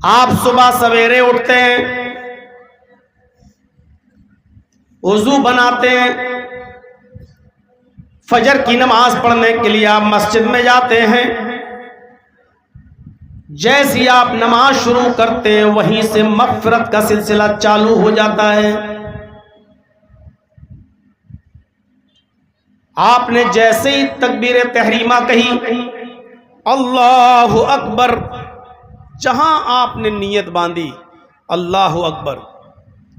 آپ صبح سویرے اٹھتے ہیں، وضو بناتے ہیں، فجر کی نماز پڑھنے کے لیے آپ مسجد میں جاتے ہیں، جیسی آپ نماز شروع کرتے ہیں وہیں سے مغفرت کا سلسلہ چالو ہو جاتا ہے۔ آپ نے جیسے ہی تکبیر تحریمہ کہی اللہ اکبر، جہاں آپ نے نیت باندھی اللہ اکبر،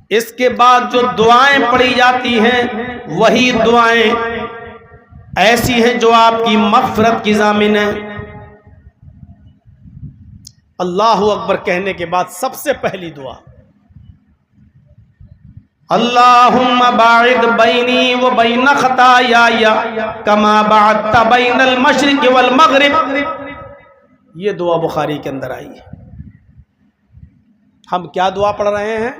اس کے بعد جو دعائیں پڑھی جاتی ہیں وہی دعائیں ایسی ہیں جو آپ کی مغفرت کی ضامن ہیں۔ اللہ اکبر کہنے کے بعد سب سے پہلی دعا اللہم باعد بینی و بین خطایای کما باعدت بین المشرق والمغرب، یہ دعا بخاری کے اندر آئی ہے۔ ہم کیا دعا پڑھ رہے ہیں؟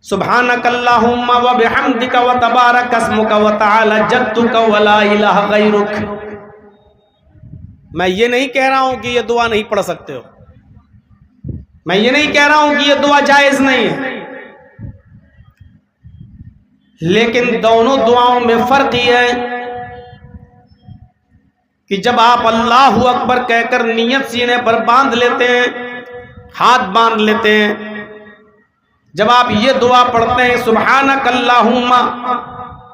سبحانک اللہم و بحمدک و تبارک اسمک و تعالی جدک و لا الہ غیرک۔ میں یہ نہیں کہہ رہا ہوں کہ یہ دعا نہیں پڑھ سکتے ہو، میں یہ نہیں کہہ رہا ہوں کہ یہ دعا جائز نہیں ہے، لیکن دونوں دعاؤں میں فرق یہ ہے کہ جب آپ اللہ اکبر کہہ کر نیت سینے پر باندھ لیتے ہیں، ہاتھ باندھ لیتے ہیں، جب آپ یہ دعا پڑھتے ہیں سبحانک اللہم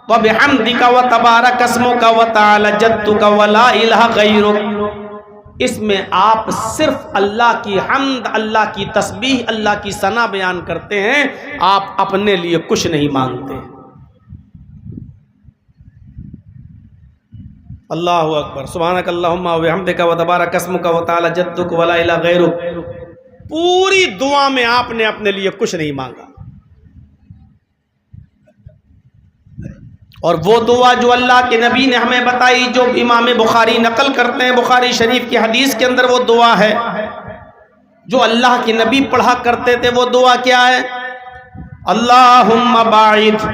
و بحمدک و تبارک اسمک و تعالی جدک و لا الہ غیرک، اس میں آپ صرف اللہ کی حمد، اللہ کی تسبیح، اللہ کی ثنا بیان کرتے ہیں، آپ اپنے لیے کچھ نہیں مانگتے۔ اللہ اکبر، سبحانک اللہم و بحمدک و تبارک اسمک و تعالی جدک و لا الہ غیرک، پوری دعا میں آپ نے اپنے لیے کچھ نہیں مانگا۔ اور وہ دعا جو اللہ کے نبی نے ہمیں بتائی، جو امام بخاری نقل کرتے ہیں بخاری شریف کی حدیث کے اندر، وہ دعا ہے جو اللہ کے نبی پڑھا کرتے تھے۔ وہ دعا کیا ہے؟ اللہم باعد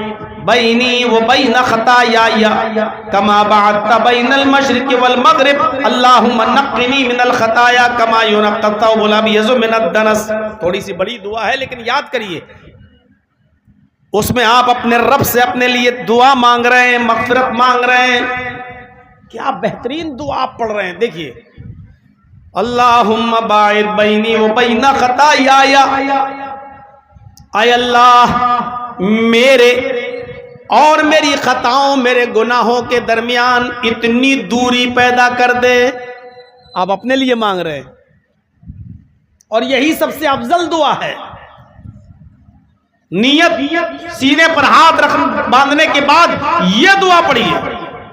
بینی و بین خطایای کما باعدت بین المشرق والمغرب اللہم نقنی من الخطایا کما ینقی الثوب الابیض من الدنس۔ تھوڑی سی بڑی دعا ہے لیکن یاد کریے، اس میں آپ اپنے رب سے اپنے لیے دعا مانگ رہے ہیں، مغفرت مانگ رہے ہیں۔ کیا بہترین دعا آپ پڑھ رہے ہیں، دیکھیے اللہم باعد بینی و بین خطایای، اے اللہ میرے اور میری خطاؤں، میرے گناہوں کے درمیان اتنی دوری پیدا کر دے۔ آپ اپنے لیے مانگ رہے ہیں، اور یہی سب سے افضل دعا ہے۔ نیت سینے پر ہاتھ باندھنے کے بعد یہ دعا پڑھیے۔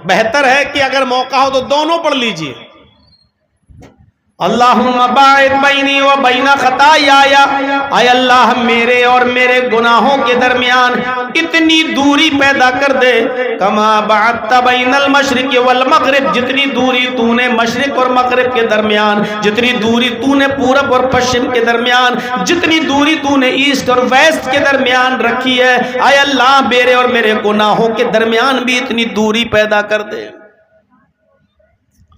بہتر ہے کہ اگر موقع ہو تو دونوں پڑھ لیجئے۔ اللہم باعد بینی و بین خطایای، اے اللہ میرے اور میرے گناہوں کے درمیان اتنی دوری پیدا کر دے، کما باعدت بین المشرق والمغرب، جتنی دوری تو نے مشرق اور مغرب کے درمیان، جتنی دوری تو نے پورب اور پشچم کے درمیان، جتنی دوری تو نے ایسٹ اور ویسٹ کے درمیان رکھی ہے، اے اللہ میرے اور میرے گناہوں کے درمیان بھی اتنی دوری پیدا کر دے۔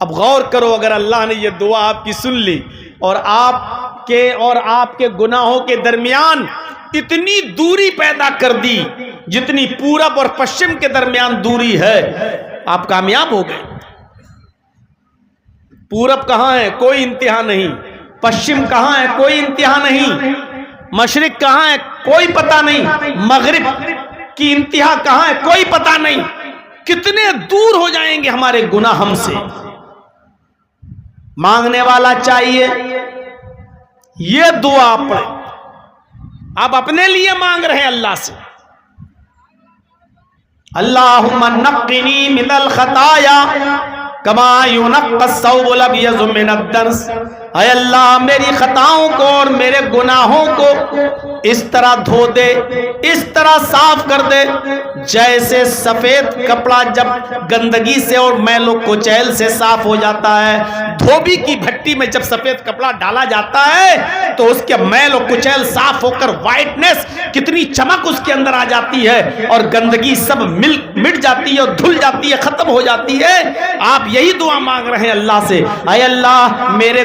اب غور کرو، اگر اللہ نے یہ دعا آپ کی سن لی اور آپ کے گناہوں کے درمیان اتنی دوری پیدا کر دی جتنی پورب اور پشچم کے درمیان دوری ہے، آپ کامیاب ہو گئے۔ پورب کہاں ہے؟ کوئی انتہا نہیں۔ پشچم کہاں ہے؟ کوئی انتہا نہیں۔ مشرق کہاں ہے؟ کوئی پتہ نہیں۔ مغرب کی انتہا کہاں ہے؟ کوئی پتہ نہیں۔ کتنے دور ہو جائیں گے ہمارے گناہ ہم سے۔ مانگنے والا چاہیے یہ دعا آپ پڑھیں۔ آپ اپنے لیے مانگ رہے ہیں اللہ سے، اللہم نقنی من الخطایا کما ینقی الثوب الابیض من الدنس، اے اللہ میری خطاؤں کو اور میرے گناہوں کو اس طرح دھو دے، اس طرح صاف کر دے جیسے سفید کپڑا جب گندگی سے اور میل و کچیل سے صاف ہو جاتا ہے۔ دھوبی کی بھٹی میں جب سفید کپڑا ڈالا جاتا ہے تو اس کے میل و کچیل صاف ہو کر وائٹنس، کتنی چمک اس کے اندر آ جاتی ہے، اور گندگی سب مٹ جاتی ہے اور دھل جاتی ہے، ختم ہو جاتی ہے۔ آپ یہی دعا مانگ رہے ہیں اللہ سے، اے اللہ میرے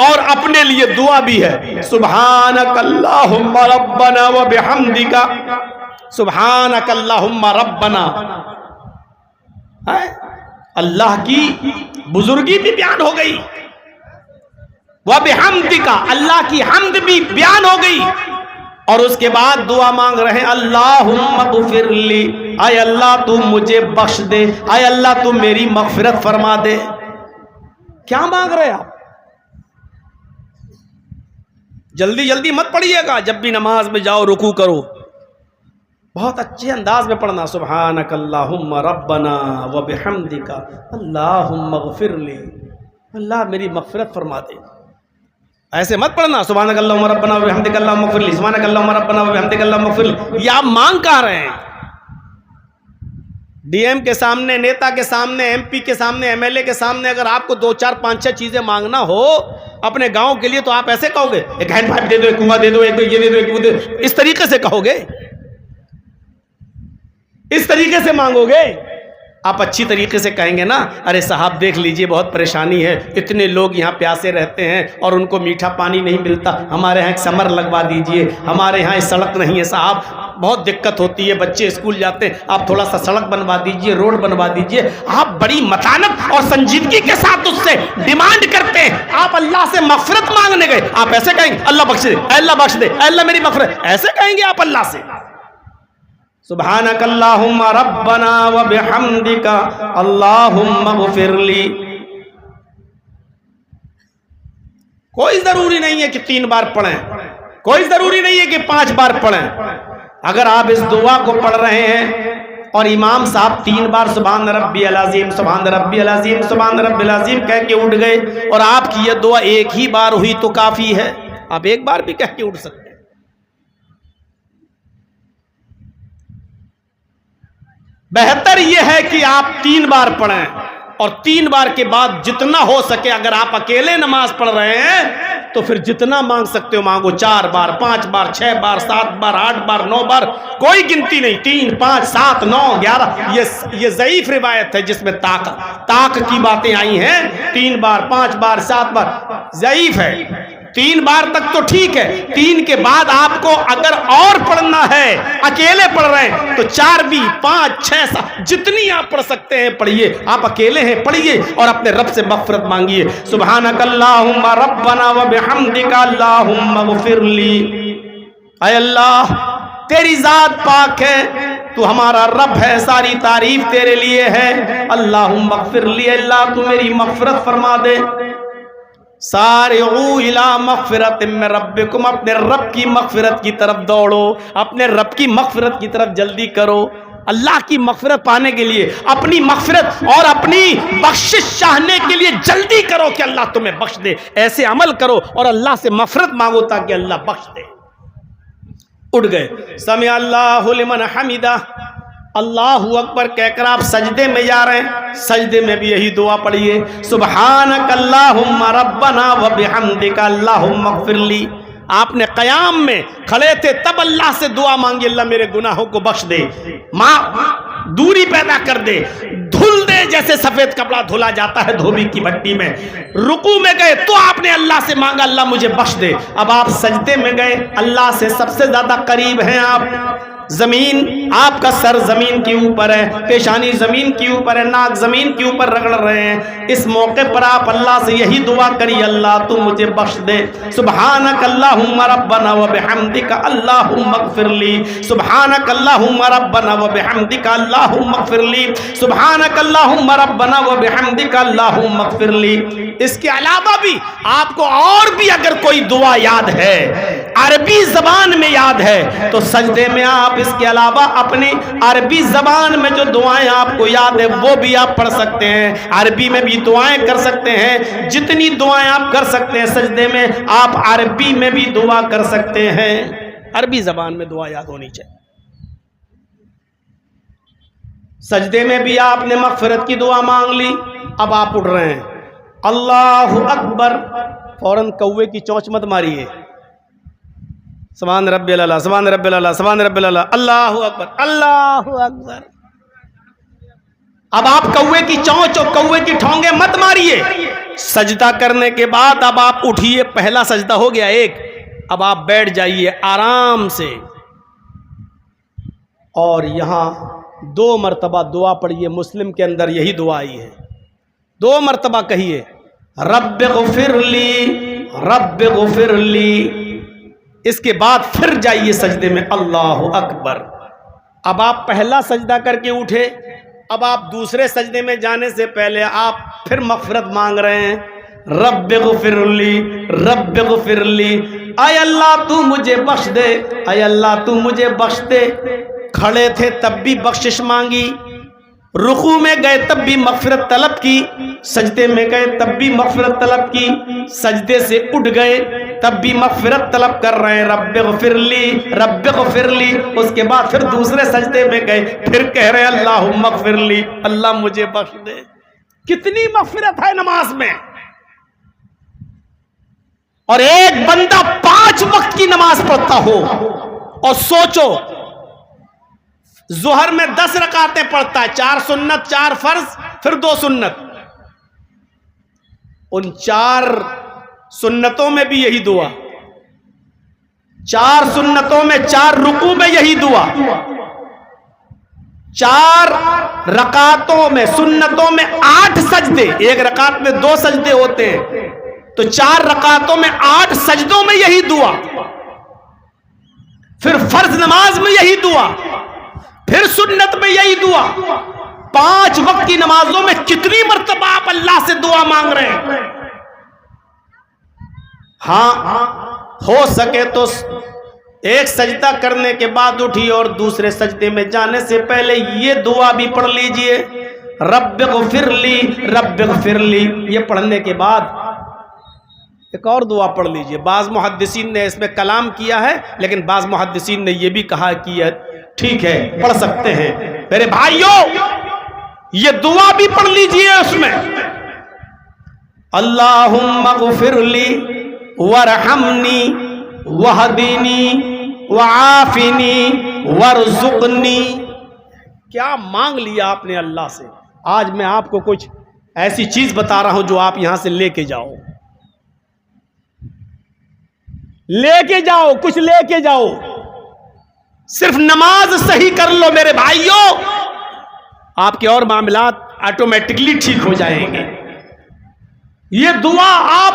اور اپنے لیے دعا بھی ہے. سبحانک اللہم ربنا و بحمدک، سبحانک اللہم ربنا. اللہ کی بزرگی بھی بیان ہو گئی، و بحمدک، اللہ کی حمد بھی بیان ہو گئی، اور اس کے بعد دعا مانگ رہے ہیں اللہم اغفر لی، اے اللہ تو مجھے بخش دے، اے اللہ تو میری مغفرت فرما دے. کیا مانگ رہے ہیں آپ؟ جلدی جلدی مت پڑھیے گا، جب بھی نماز میں جاؤ رکوع کرو بہت اچھے انداز میں پڑھنا. سبحانک اللہم ربنا و بحمدک اللہم اغفر لی، اللہ میری مغفرت فرما دے. ایسے مت پڑھنا سبحانک اللہم ربنا و بحمدک اللہم اغفر لی، سبحانک اللہم ربنا و بحمدک اللہم اغفر لی. یہ آپ مانگ کہاں رہے ہیں؟ ڈی ایم کے سامنے، نیتا کے سامنے، ایم پی کے سامنے، ایم ایل اے کے سامنے اگر آپ کو 2 4 5 6 چیزیں مانگنا ہو اپنے گاؤں کے لیے تو آپ ایسے کہو گے؟ ایک ہینڈ پائپ دے دو، ایک کنواں دے دو، ایک یہ دے دو، ایک وہ دے دو، اس طریقے سے کہو گے؟ اس طریقے سے مانگو گے؟ آپ اچھی طریقے سے کہیں گے نا، ارے صاحب دیکھ لیجئے بہت پریشانی ہے، اتنے لوگ یہاں پیاسے رہتے ہیں اور ان کو میٹھا پانی نہیں ملتا، ہمارے ہاں ایک سمر لگوا دیجئے، ہمارے ہاں سڑک نہیں ہے صاحب، بہت دقت ہوتی ہے، بچے اسکول جاتے ہیں، آپ تھوڑا سا سڑک بنوا دیجئے، روڈ بنوا دیجئے. آپ بڑی متانت اور سنجیدگی کے ساتھ اس سے ڈیمانڈ کرتے ہیں. آپ اللہ سے مغفرت مانگنے گئے، آپ ایسے کہیں گے اللہ بخش دے، اے اللہ بخش دے، اے اللہ میری مغفرت، ایسے کہیں گے آپ اللہ سے؟ سبحانک اللہم ربنا و بحمدک اللہم اغفر لی. کوئی ضروری نہیں ہے کہ 3 بار پڑھیں، کوئی ضروری نہیں ہے کہ 5 بار پڑھیں. اگر آپ اس دعا کو پڑھ رہے ہیں اور امام صاحب 3 بار سبحان ربی العظیم، سبحان ربی العظیم، سبحان ربی العظیم کہہ کے اٹھ گئے اور آپ کی یہ دعا ایک ہی بار ہوئی تو کافی ہے. آپ ایک بار بھی کہہ کے اٹھ سکتے ہیں. بہتر یہ ہے کہ آپ 3 بار پڑھیں اور 3 بار کے بعد جتنا ہو سکے، اگر آپ اکیلے نماز پڑھ رہے ہیں تو پھر جتنا مانگ سکتے ہو مانگو، 4 بار، 5 بار، 6 بار، 7 بار، 8 بار، 9 بار، کوئی گنتی نہیں. 3 5 7 9 11 یہ ضعیف روایت ہے جس میں طاق کی باتیں آئی ہیں. 3 بار، 5 بار، 7 بار ضعیف ہے. 3 بار تک تو ٹھیک ہے. 3 کے بعد آپ کو اگر اور پڑھنا ہے، اکیلے پڑھ رہے ہیں تو 4 بھی، 5 6 7 جتنی آپ پڑھ سکتے ہیں پڑھیے. آپ اکیلے ہیں پڑھیے اور اپنے رب سے مغفرت مانگیے. سبحانک اللہم ربنا و بحمدک اللہم اغفر لی. اے اللہ تیری ذات پاک ہے، تو ہمارا رب ہے، ساری تعریف تیرے لیے ہے. اللہم اغفر لی، اللہ تو میری مغفرت فرما دے. سارعوا الی مغفرت من ربکم، اپنے رب کی مغفرت کی طرف دوڑو، اپنے رب کی مغفرت کی طرف جلدی کرو. اللہ کی مغفرت پانے کے لیے، اپنی مغفرت اور اپنی بخشش چاہنے کے لیے جلدی کرو کہ اللہ تمہیں بخش دے. ایسے عمل کرو اور اللہ سے مغفرت مانگو تاکہ اللہ بخش دے. اٹھ گئے، سمع اللہ لمن حمدہ، اللہ اکبر کہہ کر آپ سجدے میں جا رہے ہیں. سجدے میں بھی یہی دعا پڑھیے، سبحانک اللہم ربنا و بحمدک اللہم اغفر لی. آپ نے قیام میں کھڑے تھے تب اللہ سے دعا مانگی، اللہ میرے گناہوں کو بخش دے، دوری پیدا کر دے، دھل دے جیسے سفید کپڑا دھلا جاتا ہے دھوبی کی بھٹی میں. رکوع میں گئے تو آپ نے اللہ سے مانگا اللہ مجھے بخش دے. اب آپ سجدے میں گئے، اللہ سے سب سے زیادہ قریب ہیں آپ. زمین، آپ کا سر زمین کے اوپر ہے، پیشانی زمین کے اوپر ہے، ناک زمین کے اوپر رگڑ رہے ہیں. اس موقع پر آپ اللہ سے یہی دعا کری، اللہ تو مجھے بخش دے. سبحانک اللہم ربنا و بحمدک اللہم اغفر لی. سبحانک اللہم ربنا و بحمدک اللہم اغفر لی. سبحانک اللہم ربنا و بحمدک اللہم اغفر لی. اس کے علاوہ بھی آپ کو اور بھی اگر کوئی دعا یاد ہے، عربی زبان میں یاد ہے، تو سجدے میں آپ اس کے علاوہ اپنی عربی زبان میں جو دعائیں آپ کو یاد ہے وہ بھی آپ پڑھ سکتے ہیں. عربی میں بھی دعائیں کر سکتے ہیں، جتنی دعائیں آپ کر سکتے ہیں سجدے میں آپ عربی میں بھی دعا کر سکتے ہیں. عربی زبان میں دعا یاد ہونی چاہیے. سجدے میں بھی آپ نے مغفرت کی دعا مانگ لی. اب آپ اٹھ رہے ہیں، اللہ اکبر، فوراً کوے کی چونچ مت ماریے. سبحان ربی اللہ، سبحان ربی اللہ، سبحان ربی اللہ، اللہ اکبر، اللہ اکبر. اب آپ کوے کی چونچ اور کوے کی ٹھونگے مت ماریے. سجدہ کرنے کے بعد اب آپ اٹھیے, پہلا سجدہ ہو گیا ایک, اب آپ بیٹھ جائیے آرام سے اور یہاں 2 مرتبہ دعا پڑھیے. مسلم کے اندر یہی دعا آئی ہے, 2 مرتبہ کہیے رب اغفر لی رب اغفر لی. اس کے بعد پھر جائیے سجدے میں, اللہ اکبر. اب آپ پہلا سجدہ کر کے اٹھے, اب آپ دوسرے سجدے میں جانے سے پہلے آپ پھر مغفرت مانگ رہے ہیں, رب اغفر لی رب اغفر لی. اے اللہ تو مجھے بخش دے, اے اللہ تو مجھے بخش دے. کھڑے تھے تب بھی بخشش مانگی, رکوع میں گئے تب بھی مغفرت طلب کی, سجدے میں گئے تب بھی مغفرت طلب کی, سجدے سے اٹھ گئے تب بھی مغفرت طلب کر رہے ہیں رب اغفر لی رب اغفر لی. اس کے بعد پھر دوسرے سجدے میں گئے, پھر کہہ رہے ہیں اللہم اغفر لی, اللہ مجھے بخش دے. کتنی مغفرت ہے نماز میں. اور ایک بندہ 5 وقت کی نماز پڑھتا ہو, اور سوچو ظہر میں 10 رکعتیں پڑھتا ہے, 4 سنت 4 فرض پھر 2 سنت. ان 4 سنتوں میں بھی یہی دعا, 4 سنتوں میں 4 رکوع میں یہی دعا, 4 رکعتوں میں سنتوں میں 8 سجدے, ایک رکعت میں 2 سجدے ہوتے ہیں, تو 4 رکعتوں میں 8 سجدوں میں یہی دعا, پھر فرض نماز میں یہی دعا, پھر سنت میں یہی دعا. 5 وقت کی نمازوں میں کتنی مرتبہ آپ اللہ سے دعا مانگ رہے ہیں. ہاں ہو سکے تو ایک سجدہ کرنے کے بعد اٹھی اور دوسرے سجدے میں جانے سے پہلے یہ دعا بھی پڑھ لیجئے رب اغفر لی رب اغفر لی. یہ پڑھنے کے بعد ایک اور دعا پڑھ لیجئے. بعض محدثین نے اس میں کلام کیا ہے, لیکن بعض محدثین نے یہ بھی کہا کہ ٹھیک ہے پڑھ سکتے ہیں. میرے بھائیوں یہ دعا بھی پڑھ لیجئے اس میں, اللہم اغفر لی ورحمنی وہدینی وعافنی ورزقنی. کیا مانگ لیا آپ نے اللہ سے. آج میں آپ کو کچھ ایسی چیز بتا رہا ہوں جو آپ یہاں سے لے کے جاؤ, لے کے جاؤ, کچھ لے کے جاؤ. صرف نماز صحیح کر لو میرے بھائیوں, آپ کے اور معاملات آٹومیٹکلی ٹھیک ہو جائیں گے. یہ دعا آپ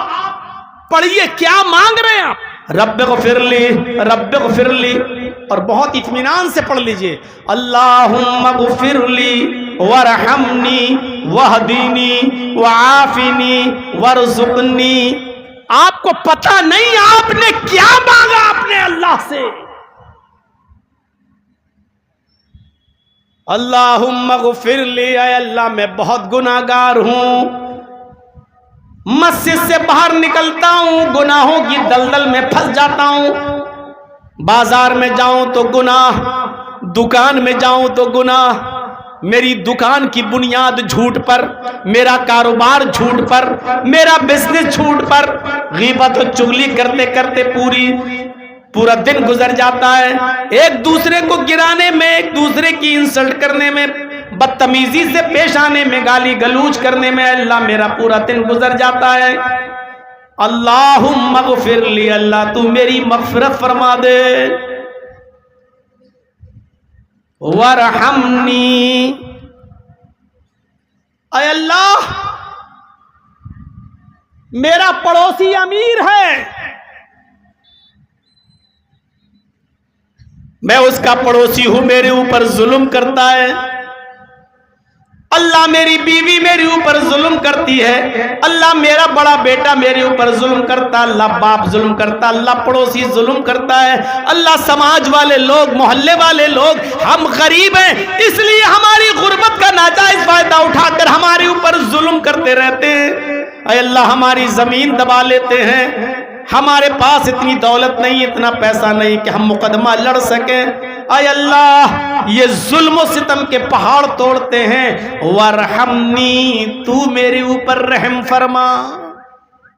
پڑھیے, کیا مانگ رہے ہیں آپ, رب اغفر لی رب اغفر لی, اور بہت اطمینان سے پڑھ لیجئے اللہم اغفر لی ورحمنی وہدینی وعافنی ورزقنی. آپ کو پتہ نہیں آپ نے کیا مانگا اپنے اللہ سے. اللہم اغفر لی, اے اللہ میں بہت گناہگار ہوں, مسجد سے باہر نکلتا ہوں گناہوں کی دلدل میں پھنس جاتا ہوں. بازار میں جاؤں تو گناہ, دکان میں جاؤں تو گناہ, میری دکان کی بنیاد جھوٹ پر, میرا کاروبار جھوٹ پر, میرا بزنس جھوٹ پر, غیبت و چغلی کرتے کرتے پورا دن گزر جاتا ہے. ایک دوسرے کو گرانے میں, ایک دوسرے کی انسلٹ کرنے میں, بدتمیزی سے پیش آنے میں, گالی گلوچ کرنے میں اللہ میرا پورا دن گزر جاتا ہے. اللہم اغفر لی, اللہ تو میری مغفرت فرما دے, ورحمنی, اے اللہ میرا پڑوسی امیر ہے, میں اس کا پڑوسی ہوں, میرے اوپر ظلم کرتا ہے. اللہ میری بیوی میرے اوپر ظلم کرتی ہے, اللہ میرا بڑا بیٹا میرے اوپر ظلم کرتا, اللہ باپ ظلم کرتا, اللہ پڑوسی ظلم کرتا ہے, اللہ سماج والے لوگ, محلے والے لوگ, ہم غریب ہیں اس لیے ہماری غربت کا ناجائز فائدہ اٹھا کر ہمارے اوپر ظلم کرتے رہتے ہیں. اے اللہ ہماری زمین دبا لیتے ہیں, ہمارے پاس اتنی دولت نہیں, اتنا پیسہ نہیں کہ ہم مقدمہ لڑ سکیں. اے اللہ یہ ظلم و ستم کے پہاڑ توڑتے ہیں, ورحمنی, تو میرے اوپر رحم فرما.